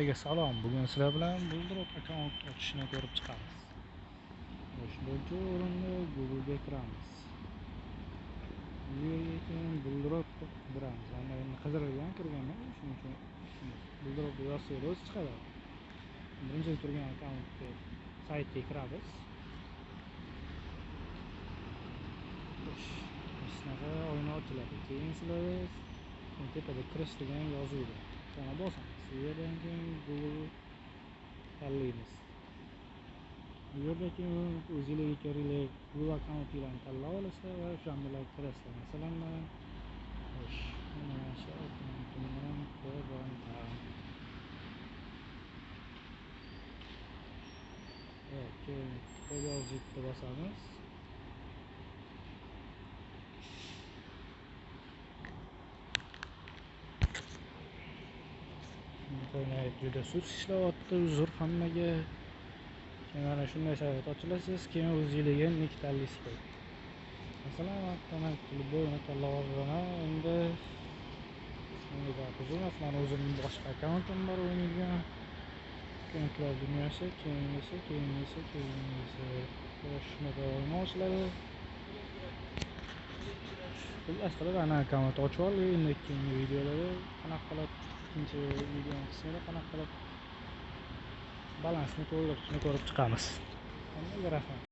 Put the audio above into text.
Hammaga salom. Bugun sizlar bilan Buldrop akkaunt ochishni ko'rib chiqamiz. Boshlovchi o'rinda Google'ga kiramiz. Bu yerga keyin Buldrop qiramiz. Mana endi qidirilgan kirganman, shuning uchun Buldrop yozsangiz o'zi chiqadi. Birinchi turgan akkauntga saytga kiramiz. Shunaqa oyna ochiladi. Keyin sizlar tepada kirish degan yozuvdi. Yana bosamiz. Bu yerdan keyin Google tanlaymiz. Bu yerda keyin o'zingizga kerakli Google akkauntingizni tanlab olasiz va o'sha bilan kirasiz. Masalan, mana shu akkauntimdan ko'raman. Keyin qo'l yozishga bosamiz. Internet juda sust ishlayapti, uzr hammaga. Keyin mana shunday sayt ochilasiz, keyin o'zingizga nick tanlaysiz kerak. Masalan, avtomat любойni tanlab olaman. Endi menga hujummas, mana o'zimning boshqa akkauntim bor o'ynagan. Akkauntlar dunyosi, keyin esa shunaqa o'yna ochiladi. Xullas qilib ana akkaunt ochib oldik. Endi keyingi videolarda qanaqa qilib ikkinchi videoning qismida qanaqa qilib balansni to'ldirishni ko'rib chiqamiz. Hammaga rahmat.